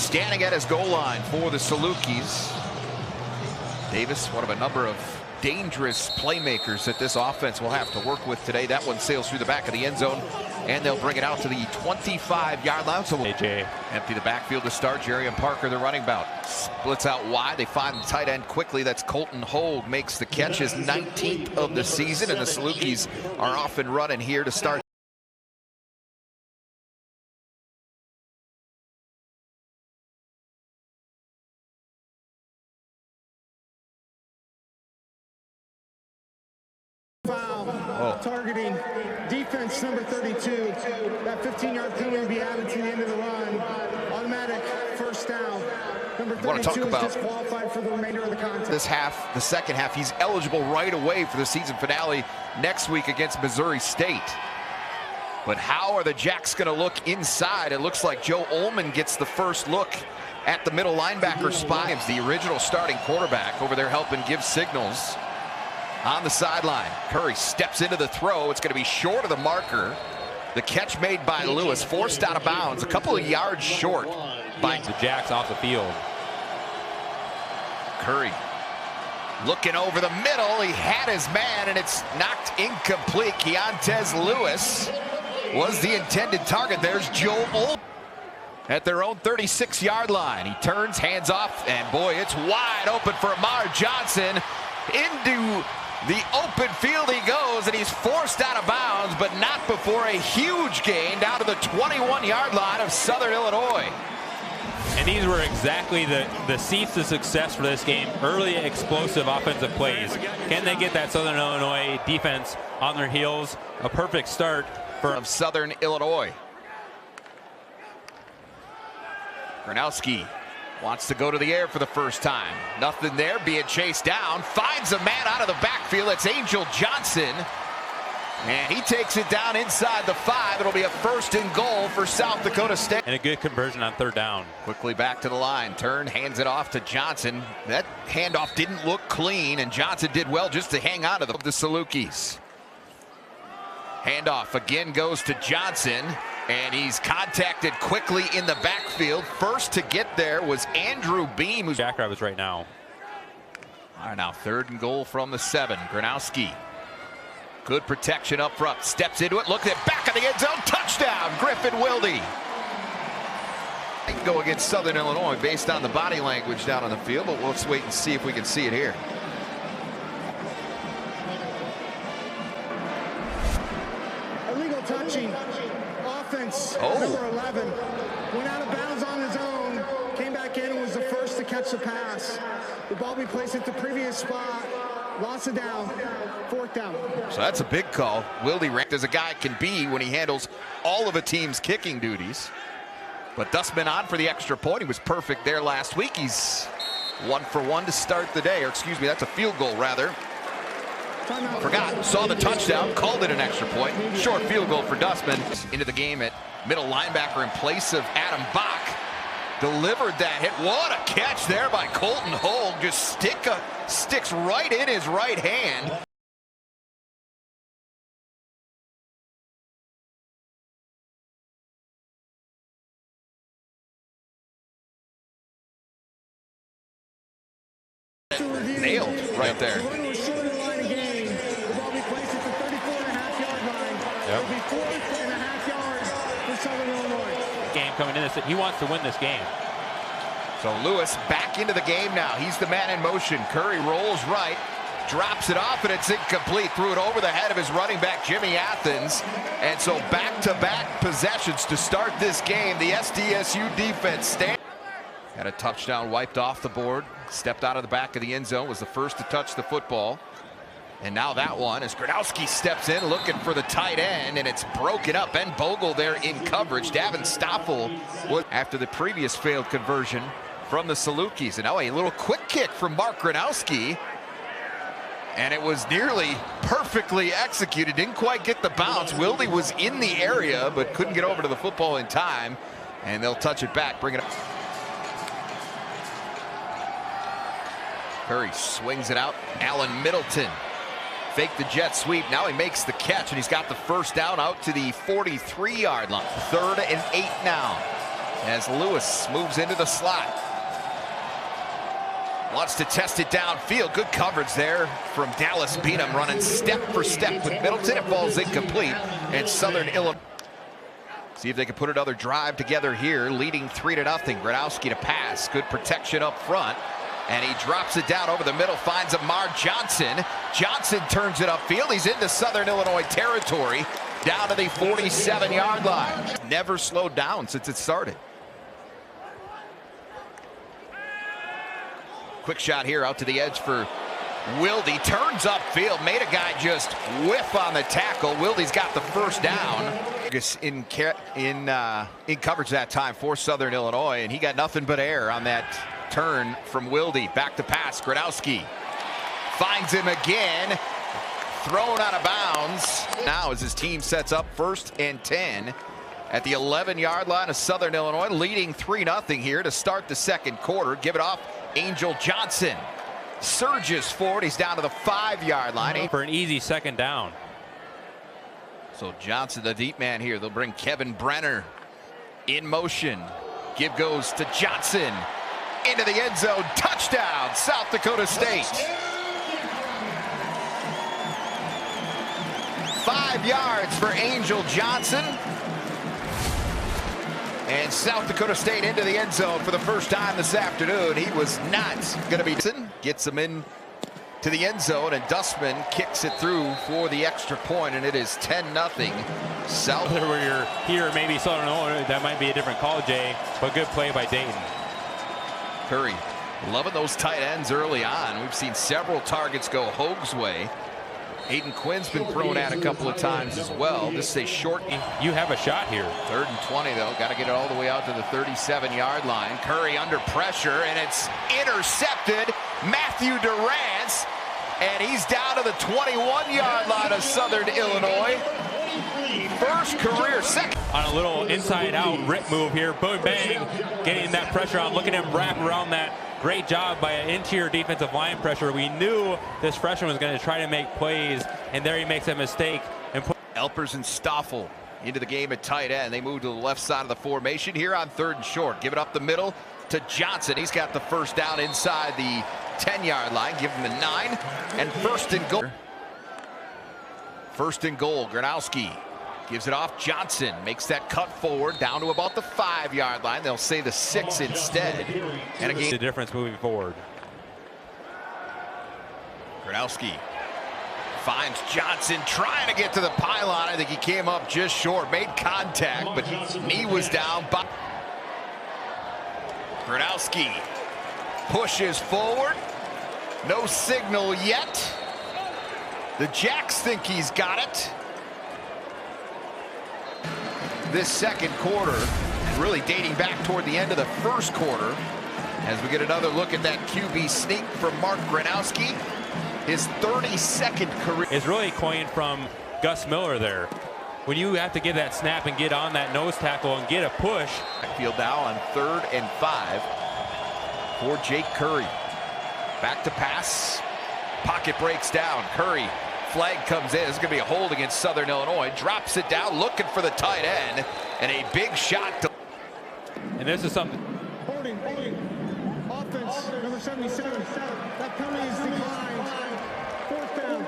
standing at his goal line for the Salukis. Davis, one of a number of dangerous playmakers that this offense will have to work with today. That one sails through the back of the end zone, and they'll bring it out to the 25-yard line. So AJ empty the backfield to start. Jerry and Parker, the running back, splits out wide. They find the tight end quickly. That's Colton Hogue, makes the catch, his 19th of the season, and the Salukis are off and running here to start. Targeting defense number 32. That 15-yard penalty will be added to the end of the run. Automatic first down. Number 32 is disqualified for the remainder of the contest. This half, the second half, he's eligible right away for the season finale next week against Missouri State. But how are the Jacks going to look inside? It looks like Joe Ullman gets the first look at the middle linebacker spot. It's the original starting quarterback over there helping give signals. On the sideline, Curry steps into the throw. It's going to be short of the marker. The catch made by Lewis, forced out of bounds, a couple of yards short by the Jacks off the field. Curry looking over the middle. He had his man, and it's knocked incomplete. Keontez Lewis was the intended target. There's Joe Ullman at their own 36-yard line. He turns, hands off, and boy, it's wide open for Amar Johnson. Into the open field he goes, and he's forced out of bounds, but not before a huge gain down to the 21-yard line of Southern Illinois. And these were exactly the seeds to success for this game. Early explosive offensive plays. Can they get that Southern Illinois defense on their heels? A perfect start for Southern Illinois. Gronowski wants to go to the air for the first time. Nothing there, being chased down. Finds a man out of the backfield. It's Angel Johnson. And he takes it down inside the 5. It'll be a 1st and goal for South Dakota State. And a good conversion on 3rd down. Quickly back to the line. Turn, hands it off to Johnson. That handoff didn't look clean, and Johnson did well just to hang on to the Salukis. Handoff again goes to Johnson. And he's contacted quickly in the backfield. First to get there was Andrew Beam, who's Jackrabbits right now. All right, now 3rd and goal from the 7. Gronowski. Good protection up front. Steps into it. Look at back of the end zone. Touchdown, Griffin Wilde. Go against Southern Illinois based on the body language down on the field, but let's wait and see if we can see it here. Illegal touching. Offense, number 11, went out of bounds on his own, came back in and was the first to catch the pass. The ball be placed at the previous spot, lost it down, 4th down. So that's a big call. Wilde ranked as a guy can be when he handles all of a team's kicking duties. But Dustman on for the extra point. He was perfect there last week. He's 1 for 1 to start the day, or excuse me, that's a field goal rather. Forgot, saw the touchdown, called it an extra point. Short field goal for Dustman. Into the game at middle linebacker in place of Adam Bach. Delivered that hit. What a catch there by Colton Hogue. Just sticks right in his right hand. Nailed right there. It'll be 4.5 yards for Southern Illinois. Game coming in this, he wants to win this game. So Lewis back into the game now. He's the man in motion. Curry rolls right, drops it off, and it's incomplete. Threw it over the head of his running back, Jimmy Athens. And so back-to-back possessions to start this game. The SDSU defense had a touchdown wiped off the board. Stepped out of the back of the end zone. Was the first to touch the football. And now that one as Gronowski steps in looking for the tight end, and it's broken up. Ben Bogle there in coverage. Davin Stoffel was after the previous failed conversion from the Salukis. And now a little quick kick from Mark Gronowski. And it was nearly perfectly executed. Didn't quite get the bounce. Wilde was in the area, but couldn't get over to the football in time. And they'll touch it back, bring it up. Curry swings it out. Allen Middleton. Fake the jet sweep. Now he makes the catch, and he's got the first down out to the 43-yard line. 3rd and 8 now. as Lewis moves into the slot. Wants to test it downfield. Good coverage there from Dallas Beanham, running step for step with Middleton. It falls incomplete, and Southern Illinois. See if they can put another drive together here, leading 3-0. Gronowski to pass. Good protection up front. And he drops it down over the middle, finds Amar Johnson. Johnson turns it upfield. He's into Southern Illinois territory, down to the 47-yard line. Never slowed down since it started. Quick shot here out to the edge for Wilde. Turns upfield, made a guy just whiff on the tackle. Wilde's got the first down. In coverage that time for Southern Illinois, and he got nothing but air on that turn from Wilde. Back to pass. Gronowski finds him again. Thrown out of bounds. Now as his team sets up 1st and 10 at the 11-yard line of Southern Illinois, leading 3-0 here to start the second quarter. Give it off. Angel Johnson surges forward. He's down to the 5-yard line. For an easy second down. So Johnson, the deep man here. They'll bring Kevin Brenner in motion. Give goes to Johnson. Into the end zone. Touchdown, South Dakota State. 5 yards for Angel Johnson. And South Dakota State into the end zone for the first time this afternoon. He was not going to be. Gets him in to the end zone, and Dustman kicks it through for the extra point, and it is 10-0 South. Where you're here, maybe Southern Illinois, that might be a different call, Jay, but good play by Dayton. Curry loving those tight ends early on. We've seen several targets go Hogue's way. Aiden Quinn's been thrown at a couple of times as well. This is a short. You have a shot here. 3rd and 20, though. Got to get it all the way out to the 37-yard line. Curry under pressure, and it's intercepted. Matthew Durrance, and he's down to the 21-yard line of Southern Illinois. First career, second. On a little inside-out rip move here. Boom, bang. Getting that pressure on. Look at him wrap around that. Great job by an interior defensive line pressure. We knew this freshman was going to try to make plays, and there he makes a mistake. And Elpers and Stoffel into the game at tight end. They move to the left side of the formation here on 3rd and short. Give it up the middle to Johnson. He's got the first down inside the 10-yard line. Give him the 9. And 1st and goal. 1st and goal. Gronowski gives it off. Johnson makes that cut forward down to about the 5-yard line. They'll say the 6 instead. And again, the difference moving forward. Gronowski finds Johnson trying to get to the pylon. I think he came up just short, made contact, but knee was down. Gronowski pushes forward. No signal yet. The Jacks think he's got it. This second quarter, really dating back toward the end of the first quarter, as we get another look at that QB sneak from Mark Gronowski. His 32nd career. It's really coined from Gus Miller there. When you have to get that snap and get on that nose tackle and get a push. Backfield now on 3rd and 5 for Jake Curry. Back to pass. Pocket breaks down. Curry. Flag comes in. This is going to be a hold against Southern Illinois. Drops it down, looking for the tight end, and a big shot. And this is something. Holding. Offense, number 77. That penalty is declined. 4th down.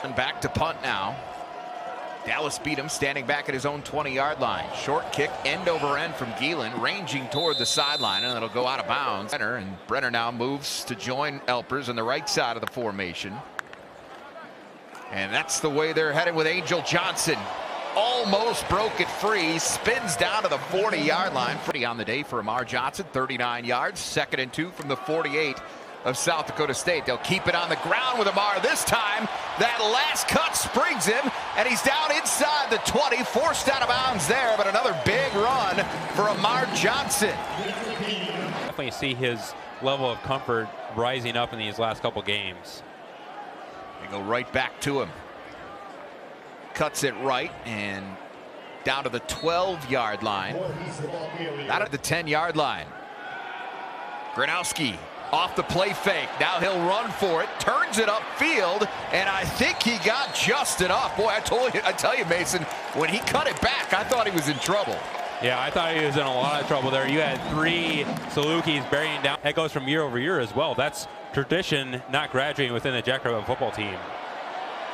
And back to punt now. Dallas Beanham standing back at his own 20-yard line. Short kick, end over end from Geelan, ranging toward the sideline, and it'll go out of bounds. And Brenner now moves to join Elpers on the right side of the formation. And that's the way they're headed with Angel Johnson. Almost broke it free. Spins down to the 40-yard line. On the day for Amar Johnson, 39 yards. 2nd and 2 from the 48 of South Dakota State. They'll keep it on the ground with Amar this time. That last cut springs him, and he's down inside the 20. Forced out of bounds there, but another big run for Amar Johnson. Definitely see his level of comfort rising up in these last couple games. They go right back to him. Cuts it right and down to the 12-yard line. Out of the 10-yard line. Gronowski off the play fake. Now he'll run for it. Turns it upfield, and I think he got just enough. Boy, I tell you, Mason, when he cut it back, I thought he was in trouble. Yeah, I thought he was in a lot of trouble there. You had 3 Salukis burying down. That goes from year over year as well. That's tradition, not graduating within the Jackrabbit football team.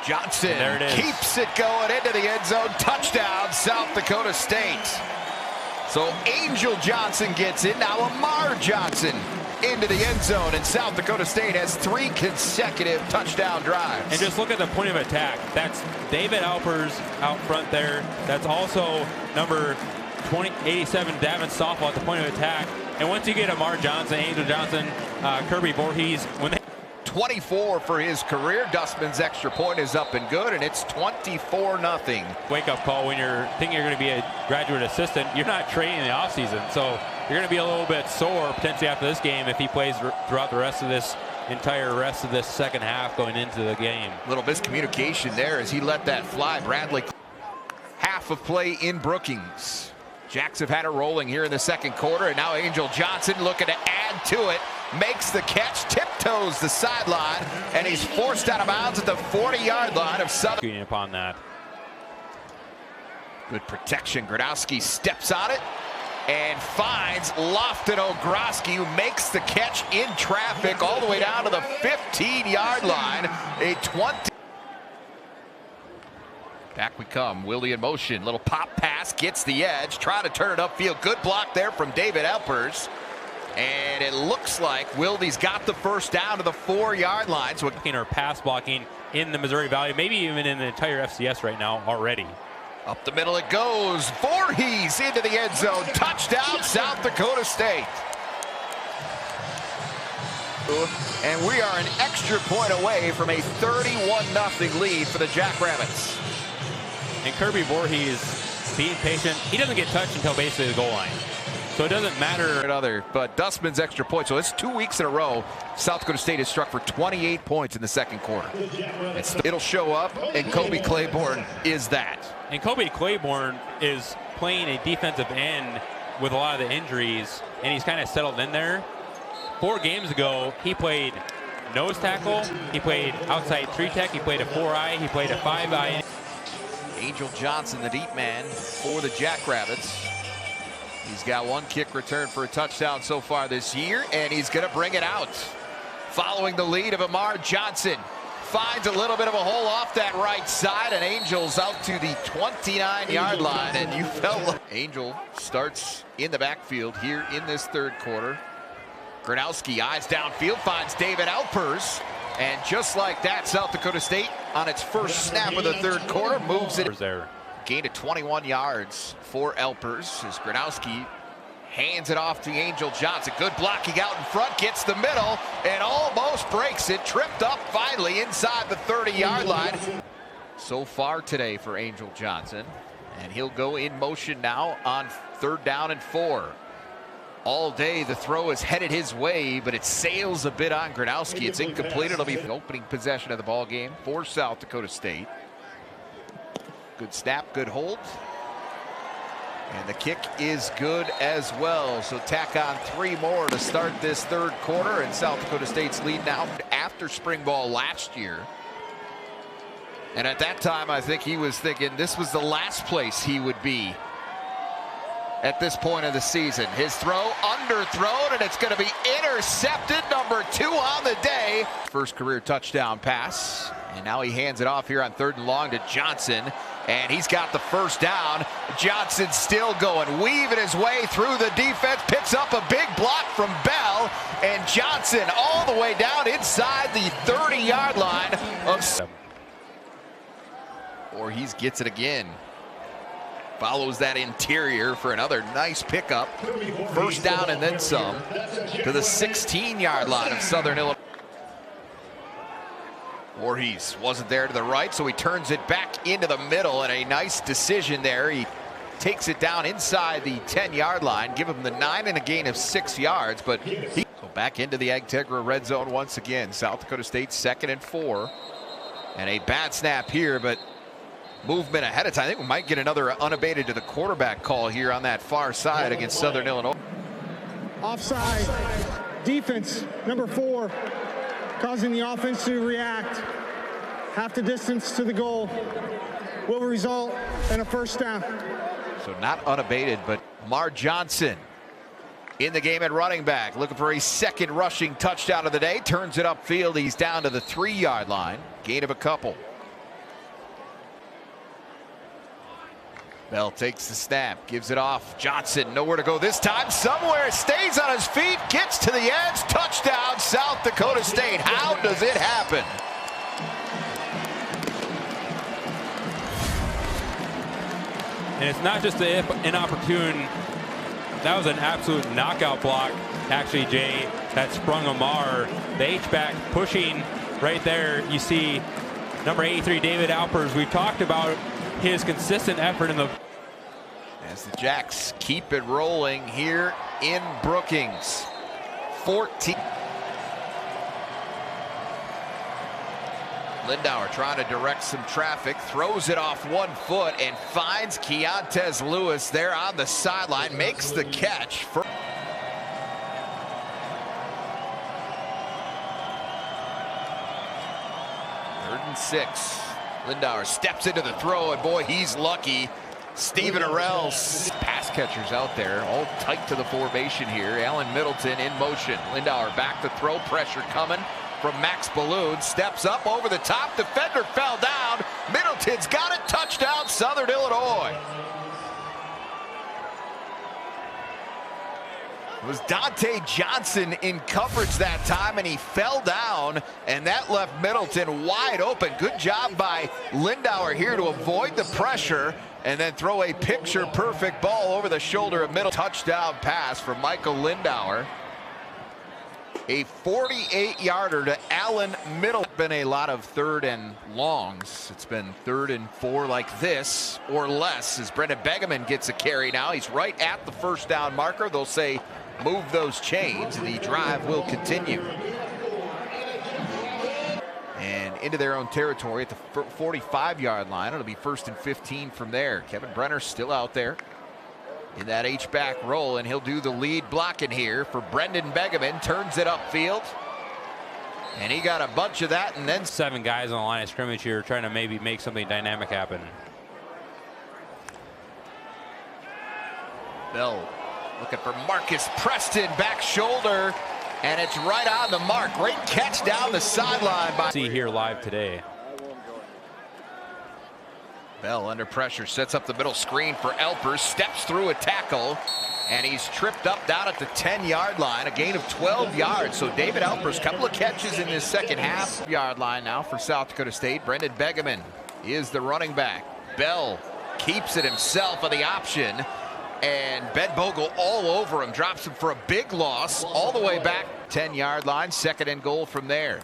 Johnson there it is. Keeps it going into the end zone. Touchdown, South Dakota State. So Angel Johnson gets in. Now Amar Johnson into the end zone, and South Dakota State has 3 consecutive touchdown drives. And just look at the point of attack. That's David Alpers out front there. That's also number 87, Davin Stoffel at the point of attack. And once you get Amar Johnson, Angel Johnson, Kirby Voorhees, when they 24 for his career. Dustman's extra point is up and good, and it's 24-0. Wake-up call when you're thinking you're going to be a graduate assistant. You're not training in the offseason, so you're going to be a little bit sore potentially after this game if he plays throughout the rest of this second half going into the game. Little miscommunication there as he let that fly. Bradley, half of play in Brookings. Jacks have had it rolling here in the second quarter, and now Angel Johnson looking to add to it. Makes the catch, tiptoes the sideline, and he's forced out of bounds at the 40-yard line of Southern. Upon that. Good protection. Gradowski steps on it and finds Lofton Ogroski, who makes the catch in traffic all the way down to the 15-yard line. A 20. Back we come. Willie in motion. Little pop pass, gets the edge, trying to turn it upfield. Good block there from David Alpers. And it looks like Wildy's got the first down to the 4-yard line. So or pass blocking in the Missouri Valley, maybe even in the entire FCS right now already. Up the middle it goes. Voorhees into the end zone. Touchdown, South Dakota State. And we are an extra point away from a 31-0 lead for the Jackrabbits. And Kirby Voorhees being patient. He doesn't get touched until basically the goal line. So it doesn't matter. But Dustman's extra point. So it's 2 weeks in a row. South Dakota State has struck for 28 points in the second quarter. It'll show up, and Kobe Claiborne is that. And Kobe Claiborne is playing a defensive end with a lot of the injuries, and he's kind of settled in there. 4 games ago, he played nose tackle, he played outside 3-tech, he played a 4-eye, he played a 5-eye. Angel Johnson, the deep man for the Jackrabbits. He's got 1 kick return for a touchdown so far this year, and he's going to bring it out. Following the lead of Amar Johnson. Finds a little bit of a hole off that right side, and Angel's out to the 29-yard line, and you felt like Angel starts in the backfield here in this third quarter. Gradowski eyes downfield, finds David Alpers, and just like that, South Dakota State on its first snap of the third quarter moves it. There. Gain of 21 yards for Alpers as Gradowski hands it off to Angel Johnson. Good blocking out in front, gets the middle, and almost breaks it. Tripped up finally inside the 30-yard line. So far today for Angel Johnson, and he'll go in motion now on 3rd down and 4. All day the throw is headed his way, but it sails a bit on Gradowski. It's incomplete. It'll be the opening possession of the ball game for South Dakota State. Good snap, good hold. And the kick is good as well. So tack on 3 more to start this third quarter, and South Dakota State's lead now after spring ball last year. And at that time, I think he was thinking this was the last place he would be at this point of the season. His throw underthrown, and it's going to be intercepted. Number 2 on the day. First career touchdown pass. And now he hands it off here on 3rd and long to Johnson. And he's got the first down. Johnson still going, weaving his way through the defense. Picks up a big block from Bell. And Johnson all the way down inside the 30-yard line of... Or he gets it again. Follows that interior for another nice pickup. First down and then some to the 16-yard line of Southern Illinois. Voorhees wasn't there to the right, so he turns it back into the middle, and a nice decision there. He takes it down inside the 10-yard line, give him the 9 and a gain of 6 yards, but so back into the Agtegra red zone once again. South Dakota State 2nd and 4, and a bad snap here, but movement ahead of time. I think we might get another unabated to the quarterback call here on that far side against Southern Illinois. Offside. Defense, number 4, causing the offense to react. Half the distance to the goal will result in a first down. So not unabated, but Mar Johnson in the game at running back, looking for a second rushing touchdown of the day. Turns it upfield. He's down to the 3-yard line. Gain of a couple. Bell takes the snap, gives it off. Johnson nowhere to go this time. Somewhere, stays on his feet, gets to the edge. Touchdown, South Dakota State. How does it happen? And it's not just an inopportune. That was an absolute knockout block, actually, Jay, that sprung Amar. The H-back pushing right there. You see number 83, David Alpers. We've talked about his consistent effort in the. As the Jacks keep it rolling here in Brookings. 14. Lindauer trying to direct some traffic, throws it off 1 foot and finds Keontez Lewis there on the sideline, makes the catch. For 3rd and 6. Lindauer steps into the throw, and boy, he's lucky. Stephen Arell's pass catchers out there, all tight to the formation here. Allen Middleton in motion. Lindauer back to throw, pressure coming from Max Balloon. Steps up over the top, defender fell down. Middleton's got it, touchdown, Southern Illinois. It was Dante Johnson in coverage that time, and he fell down, and that left Middleton wide open. Good job by Lindauer here to avoid the pressure and then throw a picture-perfect ball over the shoulder of Middleton. Touchdown pass from Michael Lindauer. A 48-yarder to Allen Middleton. Been a lot of 3rd and longs. It's been 3rd and 4 like this or less as Brendan Begeman gets a carry now. He's right at the 1st down marker. They'll say move those chains, and the drive will continue. And into their own territory at the 45-yard line. It'll be 1st and 15 from there. Kevin Brenner still out there in that H-back roll, and he'll do the lead blocking here for Brendan Begeman. Turns it upfield, and he got a bunch of that, and then 7 guys on the line of scrimmage here trying to maybe make something dynamic happen. Bell looking for Marcus Preston, back shoulder, and it's right on the mark. Great catch down the sideline by. See here live today. Bell under pressure, sets up the middle screen for Alpers, steps through a tackle, and he's tripped up down at the 10-yard line, a gain of 12 yards. So David Alpers, couple of catches in this second half. Yard line now for South Dakota State. Brendan Begeman is the running back. Bell keeps it himself on the option, and Ben Bogle all over him, drops him for a big loss all the way back 10-yard line. 2nd and goal from there.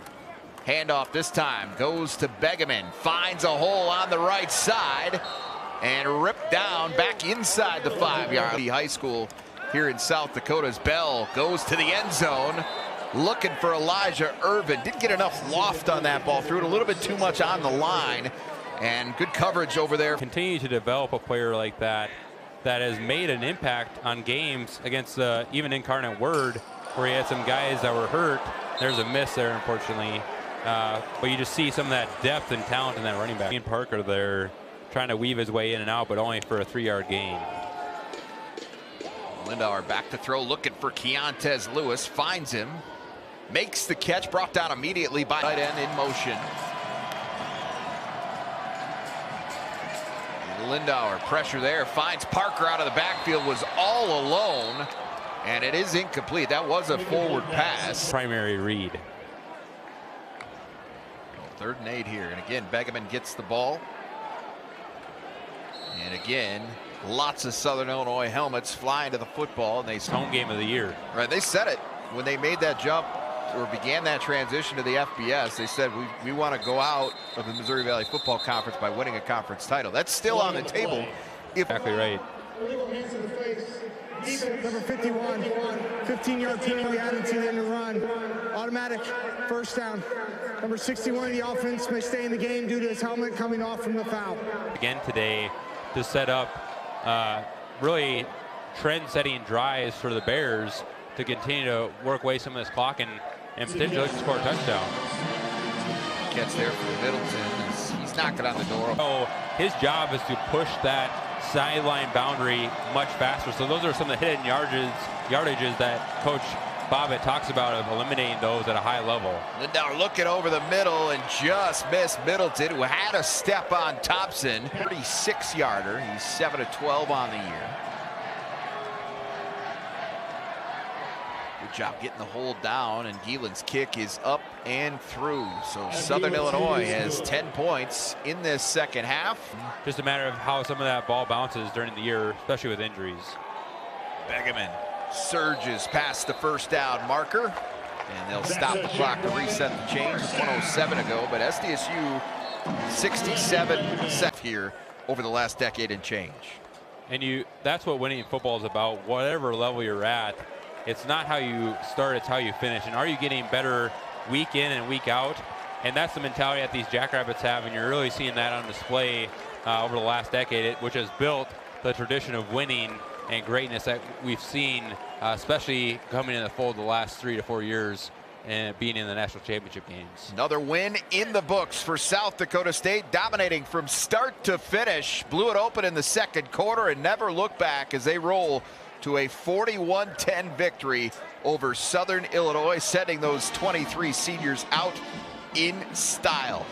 Handoff this time goes to Begeman, finds a hole on the right side and ripped down back inside the 5-yard. High school here in South Dakota's Bell goes to the end zone looking for Elijah Irvin. Didn't get enough loft on that ball, threw it a little bit too much on the line, and good coverage over there. Continue to develop a player like that has made an impact on games against even Incarnate Word, where he had some guys that were hurt. There's a miss there, unfortunately. But you just see some of that depth and talent in that running back. Ian Parker there trying to weave his way in and out, but only for a 3-yard gain. Lindauer back to throw, looking for Keontez Lewis, finds him, makes the catch, brought down immediately by tight end in motion. Lindauer, pressure there, finds Parker out of the backfield, was all alone, and it is incomplete. That was a forward pass. Primary read. 3rd and 8 here, and again Begeman gets the ball, and again lots of Southern Illinois helmets flying to the football, and they home game of the year. Right, they said it when they made that jump or began that transition to the FBS. They said we want to go out of the Missouri Valley Football Conference by winning a conference title. That's still on the table. Exactly right. Number 51, 15-yard penalty added to the end of the run. Automatic 1st down. Number 61 of the offense may stay in the game due to his helmet coming off from the foul. Again today to set up really trend-setting drives for the Bears to continue to work away some of this clock and potentially score a touchdown. Catch there for Middleton. He's knocking on the door. So his job is to push that sideline boundary much faster. So those are some of the hidden yardages that Coach Bobbitt talks about, of eliminating those at a high level. Lindauer looking over the middle and just missed Middleton, who had a step on Thompson. 36-yarder. He's 7 of 12 on the year. Good job getting the hold down, and Gielen's kick is up and through. So Southern Illinois has 10 points in this second half. Just a matter of how some of that ball bounces during the year, especially with injuries. Begeman surges past the first down marker, and they'll stop the clock to reset the change. 107 ago, but SDSU 67 set here over the last decade and change. And that's what winning football is about. Whatever level you're at, it's not how you start, it's how you finish. And are you getting better week in and week out? And that's the mentality that these Jackrabbits have, and you're really seeing that on display over the last decade, which has built the tradition of winning and greatness that we've seen, especially coming in the fold the last 3 to 4 years and being in the national championship games. Another win in the books for South Dakota State, dominating from start to finish. Blew it open in the second quarter and never looked back as they roll to a 41-10 victory over Southern Illinois, sending those 23 seniors out in style.